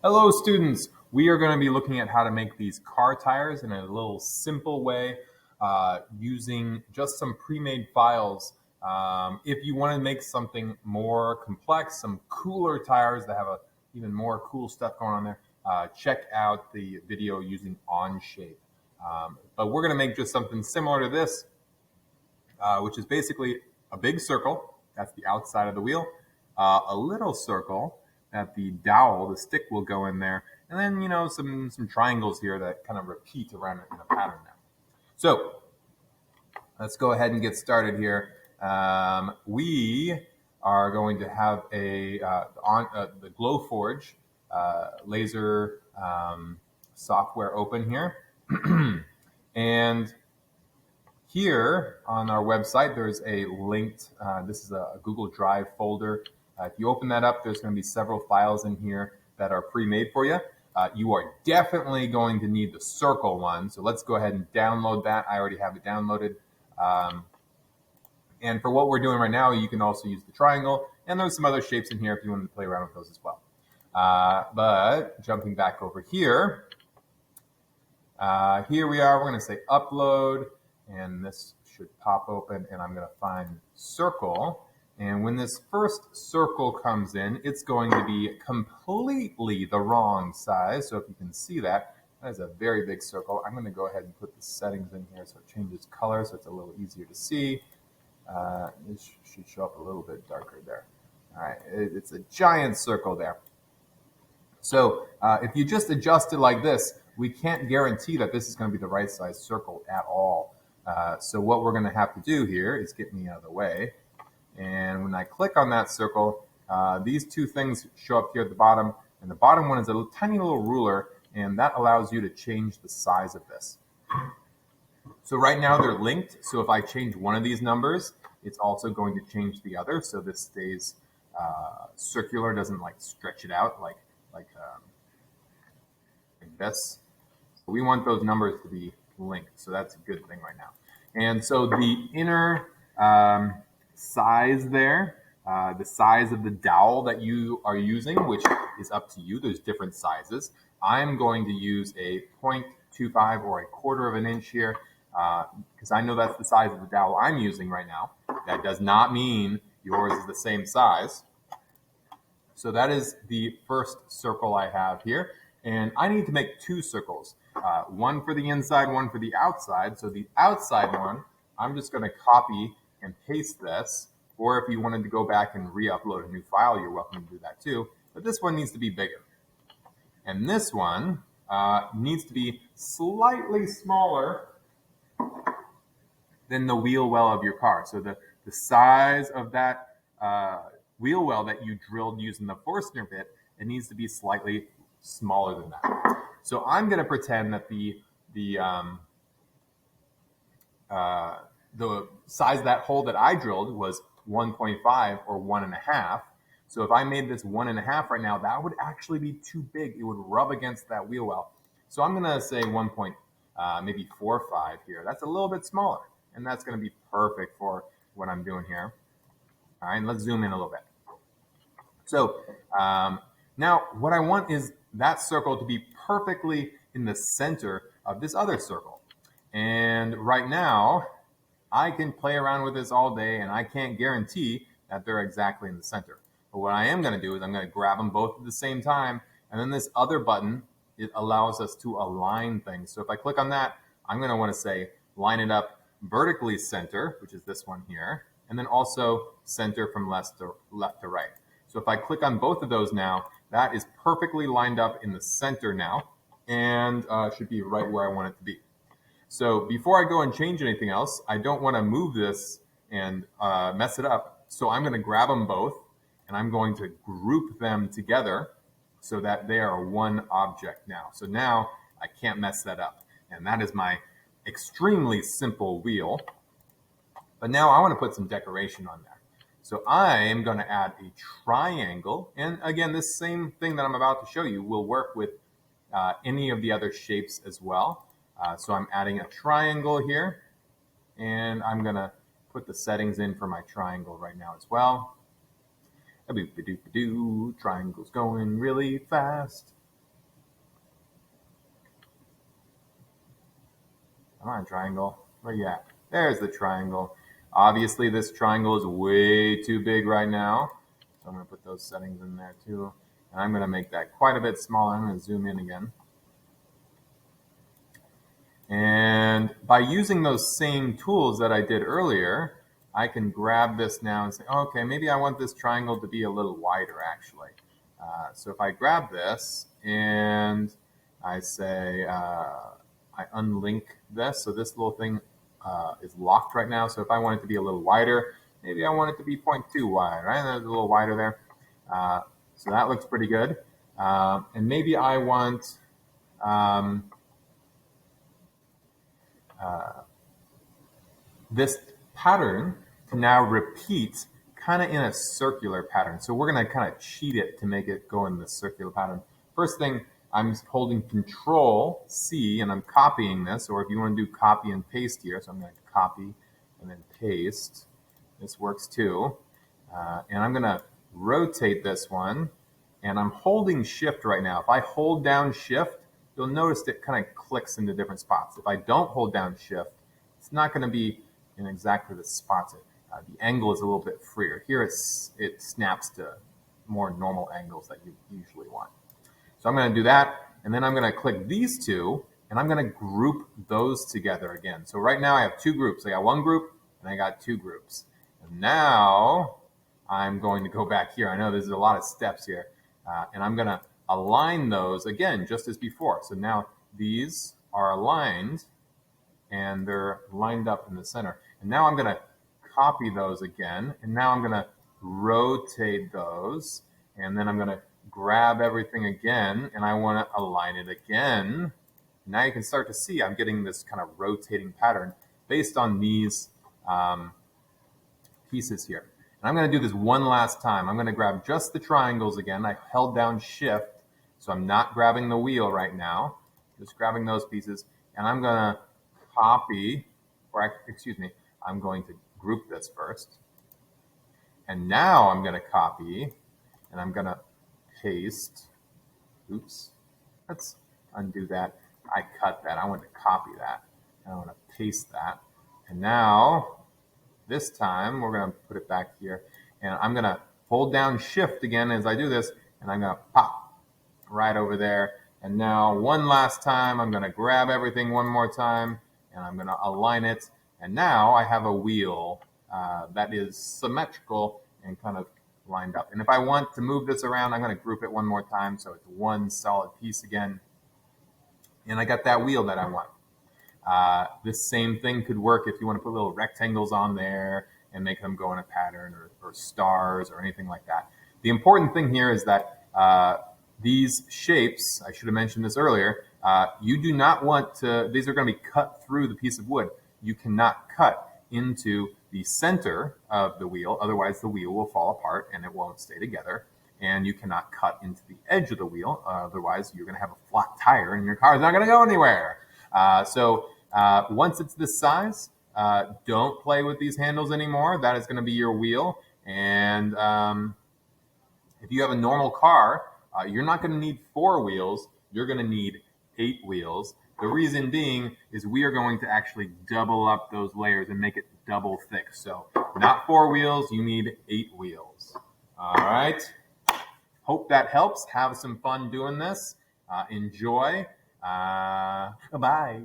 Hello, students. We are going to be looking at how to make these car tires in a little simple way using just some pre-made files. If you want to make something more complex, some cooler tires that have even more cool stuff going on there, check out the video using Onshape. But we're going to make just something similar to this, which is basically a big circle. That's the outside of the wheel. A little circle that the dowel, the stick, will go in there, and then some triangles here that kind of repeat around in a pattern now. So let's go ahead and get started here. We are going to have the Glowforge laser software open here, and here on our website, there's a linked, this is a Google Drive folder. If you open that up, there's going to be several files in here that are pre-made for you. You are definitely going to need the circle one. So let's go ahead and download that. I already have it downloaded. And for what we're doing right now, you can also use the triangle. And there's some other shapes in here if you want to play around with those as well. But jumping back over here, here we are. We're going to say upload. And this should pop open, and I'm going to find circle. And when this first circle comes in, it's going to be completely the wrong size. So if you can see that, that is a very big circle. I'm going to go ahead and put the settings in here so it changes color, so it's a little easier to see. This should show up a little bit darker there. All right, it's a giant circle there. So if you just adjust it like this, we can't guarantee that this is going to be the right size circle at all. So what we're going to have to do here is get me out of the way. And when I click on that circle, these two things show up here at the bottom. And the bottom one is a tiny little ruler, and that allows you to change the size of this. So right now they're linked. So if I change one of these numbers, it's also going to change the other. So this stays circular, doesn't like stretch it out like this. So we want those numbers to be linked. So that's a good thing right now. And so the inner size there, the size of the dowel that you are using, which is up to you. There's different sizes. I'm going to use a 0.25 or a quarter of an inch here because I know that's the size of the dowel I'm using right now. That does not mean yours is the same size. So that is the first circle I have here. And I need to make two circles. One for the inside, one for the outside. So the outside one, I'm just going to copy and paste this. Or if you wanted to go back and re-upload a new file, you're welcome to do that too. But this one needs to be bigger. And this one needs to be slightly smaller than the wheel well of your car. So the size of that wheel well that you drilled using the Forstner bit, it needs to be slightly smaller than that. So I'm going to pretend that the size of that hole that I drilled was 1.5 or 1.5. So if I made this 1.5 right now, that would actually be too big. It would rub against that wheel well. So I'm going to say 1.45 here. That's a little bit smaller, and that's going to be perfect for what I'm doing here. All right, let's zoom in a little bit. So now what I want is that circle to be perfectly in the center of this other circle. And right now, I can play around with this all day, and I can't guarantee that they're exactly in the center. But what I am going to do is I'm going to grab them both at the same time, and then this other button, it allows us to align things. So if I click on that, I'm going to want to say line it up vertically center, which is this one here, and then also center from left to right. So if I click on both of those now, that is perfectly lined up in the center now, and should be right where I want it to be. So before I go and change anything else, I don't want to move this and mess it up. So I'm going to grab them both, and I'm going to group them together so that they are one object now. So now I can't mess that up. And that is my extremely simple wheel. But now I want to put some decoration on there. So I am going to add a triangle. And again, this same thing that I'm about to show you will work with any of the other shapes as well. So I'm adding a triangle here, and I'm going to put the settings in for my triangle right now as well. Triangle's going really fast. Come on, triangle. Where you at? There's the triangle. Obviously, this triangle is way too big right now. So I'm going to put those settings in there too. And I'm going to make that quite a bit smaller. I'm going to zoom in again. And by using those same tools that I did earlier, I can grab this now and say, okay, maybe I want this triangle to be a little wider actually. So if I grab this and I say, I unlink this, so this little thing is locked right now. So if I want it to be a little wider, maybe I want it to be 0.2 wide, right? There's a little wider there. So that looks pretty good. And maybe I want this pattern to now repeat kind of in a circular pattern. So we're going to kind of cheat it to make it go in the circular pattern. First thing, I'm holding Control C and I'm copying this, or if you want to do copy and paste here, so I'm going to copy and then paste. This works too. And I'm going to rotate this one, and I'm holding Shift right now. If I hold down Shift, you'll notice it kind of clicks into different spots. If I don't hold down Shift, it's not going to be in exactly the spots. The angle is a little bit freer. Here it snaps to more normal angles that you usually want. So I'm going to do that, and then I'm going to click these two, and I'm going to group those together again. So right now I have two groups. I got one group, and I got two groups. And now I'm going to go back here. I know there's a lot of steps here, and I'm going to align those again, just as before. So now these are aligned, and they're lined up in the center. And now I'm going to copy those again, and now I'm going to rotate those, and then I'm going to grab everything again, and I want to align it again. Now you can start to see I'm getting this kind of rotating pattern based on these pieces here. And I'm going to do this one last time. I'm going to grab just the triangles again. I held down Shift, so I'm not grabbing the wheel right now, just grabbing those pieces, and I'm going to copy, or excuse me, I'm going to group this first. And now I'm going to copy, and I'm going to paste. Oops. Let's undo that. I cut that. I want to copy that. And I want to paste that. And now, this time, we're going to put it back here. And I'm going to hold down Shift again as I do this, and I'm going to pop right over there. And now, one last time, I'm going to grab everything one more time, and I'm going to align it. And now I have a wheel that is symmetrical and kind of lined up. And if I want to move this around, I'm going to group it one more time so it's one solid piece again. And I got that wheel that I want. This same thing could work if you want to put little rectangles on there and make them go in a pattern, or stars or anything like that. The important thing here is that these shapes, I should have mentioned this earlier, you do not want to, these are going to be cut through the piece of wood. You cannot cut into the center of the wheel, otherwise the wheel will fall apart and it won't stay together. And you cannot cut into the edge of the wheel, otherwise you're going to have a flat tire and your car is not going to go anywhere. So once it's this size, don't play with these handles anymore. That is going to be your wheel. And if you have a normal car, you're not going to need 4 wheels. You're going to need 8 wheels. The reason being is we are going to actually double up those layers and make it double thick. So not 4 wheels, you need 8 wheels. All right. Hope that helps. Have some fun doing this. Enjoy. Bye.